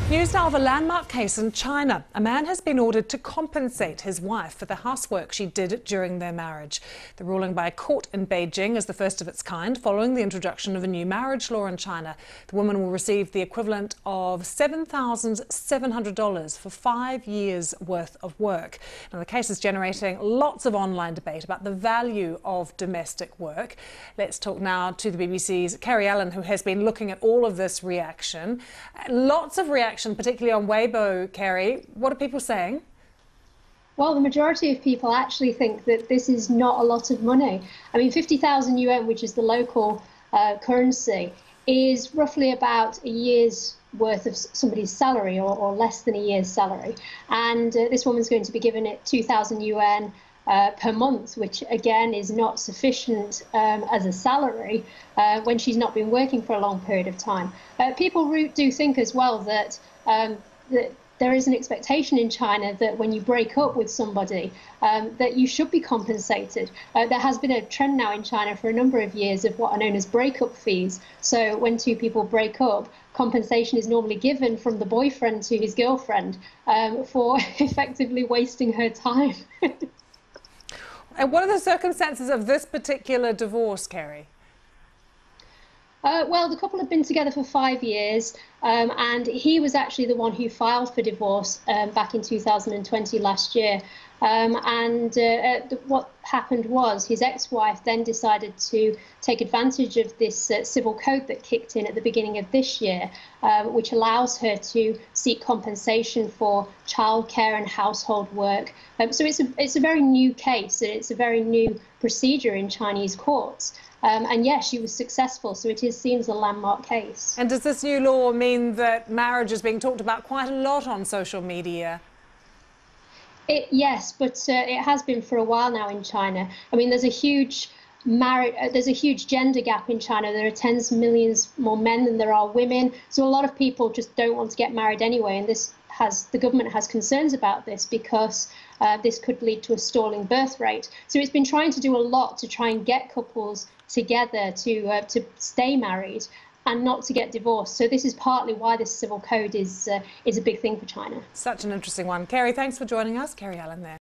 News now of a landmark case in China. A man has been ordered to compensate his wife for the housework she did during their marriage. The ruling by a court in Beijing is the first of its kind following the introduction of a new marriage law in China. The woman will receive the equivalent of $7,700 for 5 years' worth of work. Now, the case is generating lots of online debate about the value of domestic work. Let's talk now to the BBC's Kerry Allen, who has been looking at all of this reaction. Lots of reaction, particularly on Weibo, Kerry. What are people saying? Well, the majority of people actually think that this is not a lot of money. I mean, 50,000 yuan, which is the local currency, is roughly about a year's worth of somebody's salary, or less than a year's salary. And this woman's going to be given it 2,000 yuan per month, which again is not sufficient as a salary when she's not been working for a long period of time. People do think as well that there is an expectation in China that when you break up with somebody, that you should be compensated. There has been a trend now in China for a number of years of what are known as breakup fees. So when two people break up, compensation is normally given from the boyfriend to his girlfriend for effectively wasting her time. And what are the circumstances of this particular divorce, Kerry? Well, the couple had been together for 5 years, and he was actually the one who filed for divorce back in 2020, last year. What happened was his ex-wife then decided to take advantage of this civil code that kicked in at the beginning of this year, which allows her to seek compensation for childcare and household work. So it's a very new case, and it's a very new procedure in Chinese courts. And yes, she was successful, so it is seen as a landmark case. And does this new law mean that marriage is being talked about quite a lot on social media? Yes, but it has been for a while now in China. I mean, there's a huge gender gap in China. There are tens of millions more men than there are women. So a lot of people just don't want to get married anyway. And the government has concerns about this because this could lead to a stalling birth rate. So it's been trying to do a lot to try and get couples together to stay married and not to get divorced. So this is partly why this civil code is a big thing for China. Such an interesting one. Kerry, thanks for joining us. Kerry Allen there.